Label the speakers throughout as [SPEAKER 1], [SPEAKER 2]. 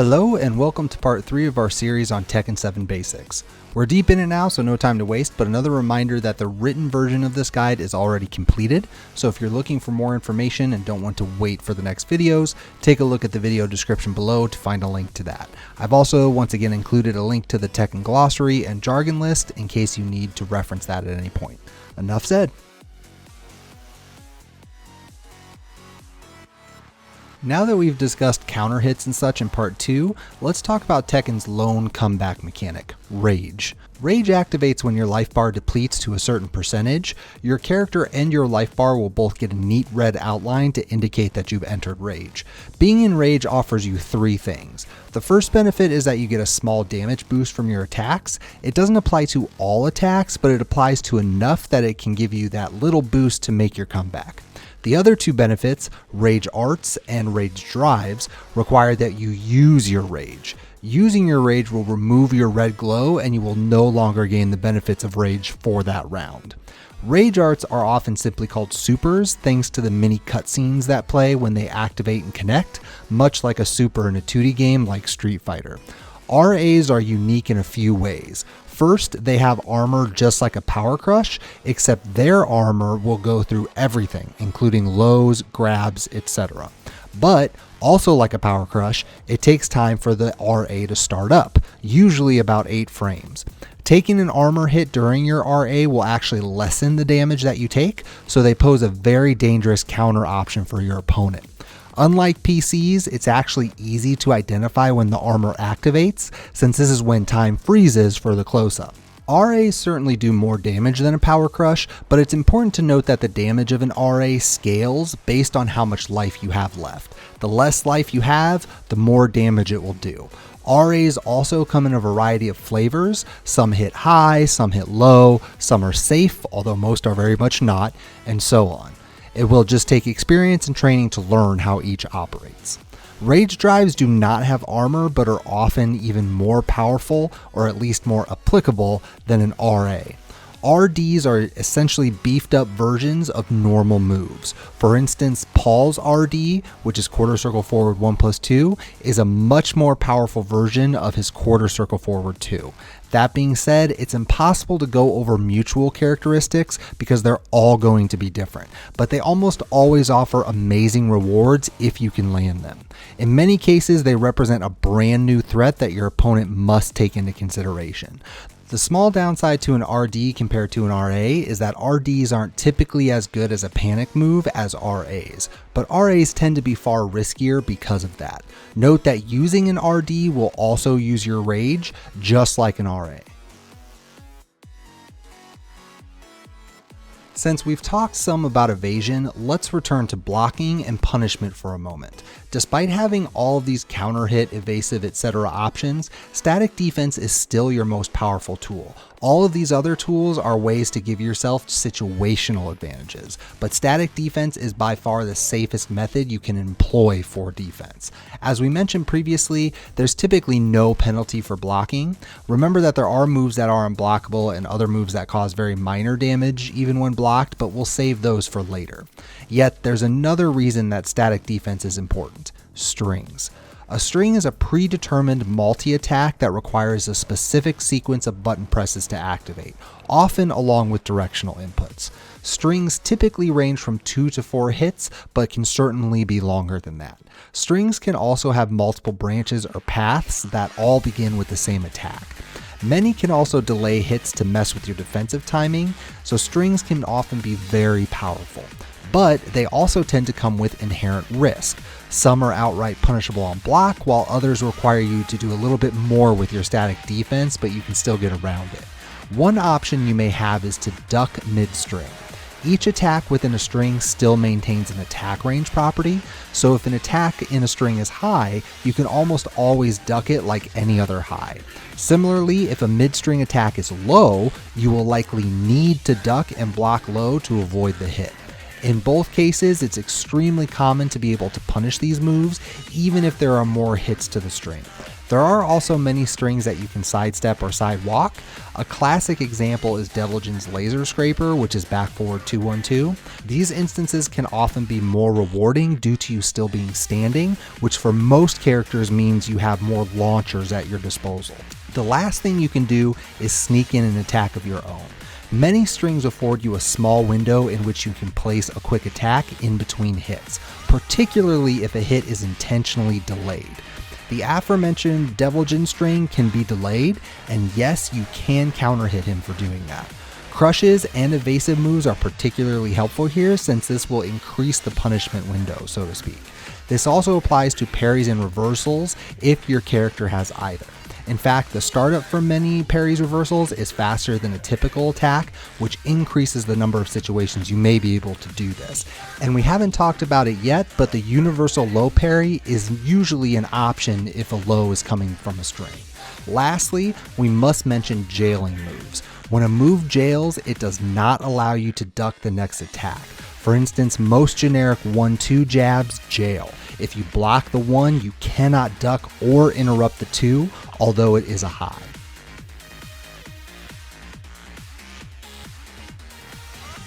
[SPEAKER 1] Hello and welcome to part 3 of our series on Tekken 7 Basics. We're deep in it now, so no time to waste, but another reminder that the written version of this guide is already completed, so if you're looking for more information and don't want to wait for the next videos, take a look at the video description below to find a link to that. I've also once again included a link to the Tekken glossary and jargon list in case you need to reference that at any point. Enough said. Now that we've discussed counter hits and such in part 2, let's talk about Tekken's lone comeback mechanic, Rage. Rage activates when your life bar depletes to a certain percentage. Your character and your life bar will both get a neat red outline to indicate that you've entered Rage. Being in Rage offers you 3 things. The first benefit is that you get a small damage boost from your attacks. It doesn't apply to all attacks, but it applies to enough that it can give you that little boost to make your comeback. The other 2 benefits, Rage Arts and Rage Drives, require that you use your Rage. Using your Rage will remove your red glow and you will no longer gain the benefits of Rage for that round. Rage Arts are often simply called supers thanks to the mini cutscenes that play when they activate and connect, much like a super in a 2D game like Street Fighter. RAs are unique in a few ways. First, they have armor just like a Power Crush, except their armor will go through everything, including lows, grabs, etc. But, also like a Power Crush, it takes time for the RA to start up, usually about 8 frames. Taking an armor hit during your RA will actually lessen the damage that you take, so they pose a very dangerous counter option for your opponent. Unlike PCs, it's actually easy to identify when the armor activates, since this is when time freezes for the close-up. RAs certainly do more damage than a Power Crush, but it's important to note that the damage of an RA scales based on how much life you have left. The less life you have, the more damage it will do. RAs also come in a variety of flavors. Some hit high, some hit low, some are safe, although most are very much not, and so on. It will just take experience and training to learn how each operates. Rage Drives do not have armor, but are often even more powerful, or at least more applicable, than an RA. RDs are essentially beefed up versions of normal moves. For instance, Paul's RD, which is quarter circle forward 1+2, is a much more powerful version of his quarter circle forward 2. That being said, it's impossible to go over mutual characteristics because they're all going to be different, but they almost always offer amazing rewards if you can land them. In many cases, they represent a brand new threat that your opponent must take into consideration. The small downside to an RD compared to an RA is that RDs aren't typically as good as a panic move as RAs, but RAs tend to be far riskier because of that. Note that using an RD will also use your Rage, just like an RA. Since we've talked some about evasion, let's return to blocking and punishment for a moment. Despite having all of these counter hit, evasive, etc. options, static defense is still your most powerful tool. All of these other tools are ways to give yourself situational advantages, but static defense is by far the safest method you can employ for defense. As we mentioned previously, there's typically no penalty for blocking. Remember that there are moves that are unblockable and other moves that cause very minor damage even when blocked, but we'll save those for later. Yet there's another reason that static defense is important: strings. A string is a predetermined multi-attack that requires a specific sequence of button presses to activate, often along with directional inputs. Strings typically range from 2 to 4 hits, but can certainly be longer than that. Strings can also have multiple branches or paths that all begin with the same attack. Many can also delay hits to mess with your defensive timing, so strings can often be very powerful. But they also tend to come with inherent risk. Some are outright punishable on block, while others require you to do a little bit more with your static defense, but you can still get around it. One option you may have is to duck mid-string. Each attack within a string still maintains an attack range property, so if an attack in a string is high, you can almost always duck it like any other high. Similarly, if a mid-string attack is low, you will likely need to duck and block low to avoid the hit. In both cases, it's extremely common to be able to punish these moves, even if there are more hits to the string. There are also many strings that you can sidestep or sidewalk. A classic example is Deviljin's Laser Scraper, which is back forward 212. These instances can often be more rewarding due to you still being standing, which for most characters means you have more launchers at your disposal. The last thing you can do is sneak in an attack of your own. Many strings afford you a small window in which you can place a quick attack in between hits, particularly if a hit is intentionally delayed. The aforementioned Deviljin string can be delayed, and yes, you can counter hit him for doing that. Crushes and evasive moves are particularly helpful here since this will increase the punishment window, so to speak. This also applies to parries and reversals if your character has either. In fact, the startup for many parries reversals is faster than a typical attack, which increases the number of situations you may be able to do this. And we haven't talked about it yet, but the universal low parry is usually an option if a low is coming from a string. Lastly, we must mention jailing moves. When a move jails, it does not allow you to duck the next attack. For instance, most generic 1-2 jabs jail. If you block the 1, you cannot duck or interrupt the 2, although it is a high.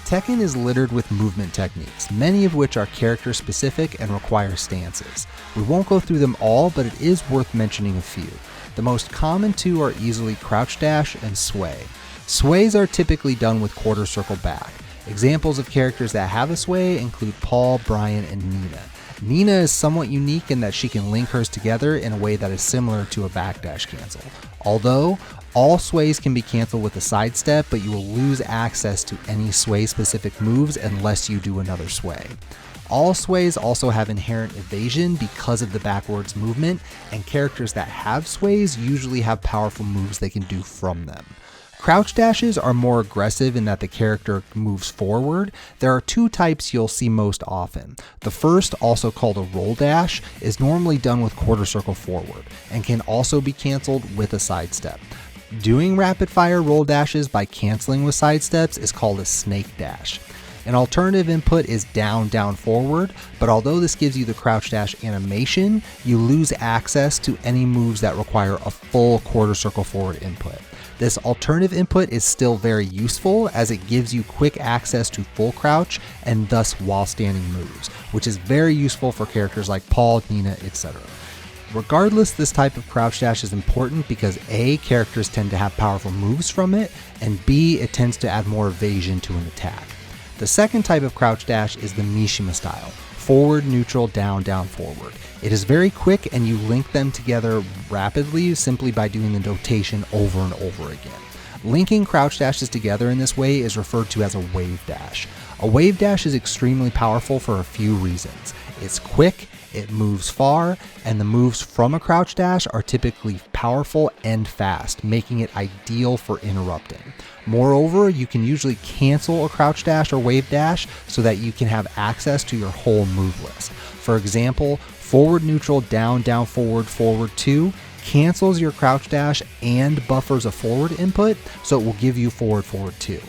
[SPEAKER 1] Tekken is littered with movement techniques, many of which are character specific and require stances. We won't go through them all, but it is worth mentioning a few. The most common two are easily crouch dash and sway. Sways are typically done with quarter circle back. Examples of characters that have a sway include Paul, Brian, and Nina. Nina is somewhat unique in that she can link hers together in a way that is similar to a backdash cancel. Although, all sways can be canceled with a sidestep, but you will lose access to any sway specific moves unless you do another sway. All sways also have inherent evasion because of the backwards movement, and characters that have sways usually have powerful moves they can do from them. Crouch dashes are more aggressive in that the character moves forward. There are two types you'll see most often. The first, also called a roll dash, is normally done with quarter circle forward and can also be canceled with a sidestep. Doing rapid fire roll dashes by canceling with sidesteps is called a snake dash. An alternative input is down, down, forward, but although this gives you the crouch dash animation, you lose access to any moves that require a full quarter circle forward input. This alternative input is still very useful as it gives you quick access to full crouch and thus while standing moves, which is very useful for characters like Paul, Nina, etc. Regardless, this type of crouch dash is important because A, characters tend to have powerful moves from it, and B, it tends to add more evasion to an attack. The second type of crouch dash is the Mishima style, forward, neutral, down, down, forward. It is very quick and you link them together rapidly simply by doing the notation over and over again. Linking crouch dashes together in this way is referred to as a wave dash. A wave dash is extremely powerful for a few reasons. It's quick, it moves far, and the moves from a crouch dash are typically powerful and fast, making it ideal for interrupting. Moreover, you can usually cancel a crouch dash or wave dash so that you can have access to your whole move list. For example, forward neutral down down forward forward 2 cancels your crouch dash and buffers a forward input, so it will give you forward forward 2.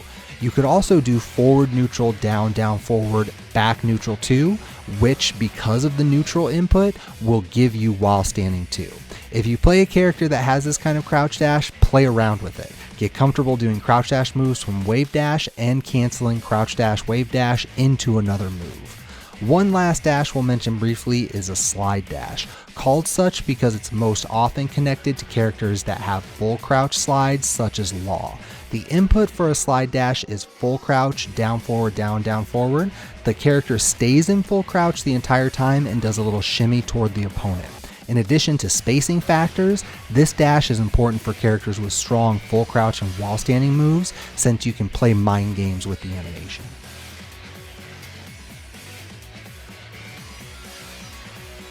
[SPEAKER 1] You could also do forward neutral down down forward back neutral 2, which because of the neutral input will give you while standing 2. If you play a character that has this kind of crouch dash, play around with it. Get comfortable doing crouch dash moves from wave dash and canceling crouch dash wave dash into another move. One last dash we'll mention briefly is a slide dash, called such because it's most often connected to characters that have full crouch slides such as Law. The input for a slide dash is full crouch, down forward, down, down forward. The character stays in full crouch the entire time and does a little shimmy toward the opponent. In addition to spacing factors, this dash is important for characters with strong full crouch and while standing moves, since you can play mind games with the animation.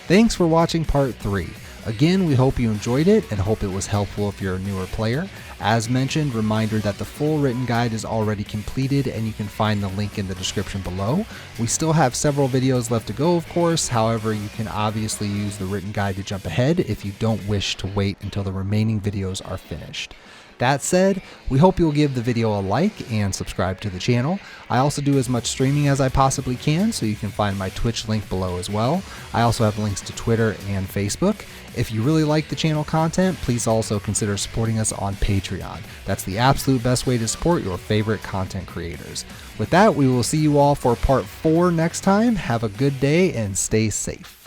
[SPEAKER 1] Thanks for watching part 3. Again, we hope you enjoyed it and hope it was helpful if you're a newer player. As mentioned, reminder that the full written guide is already completed and you can find the link in the description below. We still have several videos left to go, of course. However, you can obviously use the written guide to jump ahead if you don't wish to wait until the remaining videos are finished. That said, we hope you'll give the video a like and subscribe to the channel. I also do as much streaming as I possibly can, so you can find my Twitch link below as well. I also have links to Twitter and Facebook. If you really like the channel content, please also consider supporting us on Patreon. That's the absolute best way to support your favorite content creators. With that, we will see you all for part 4 next time. Have a good day and stay safe.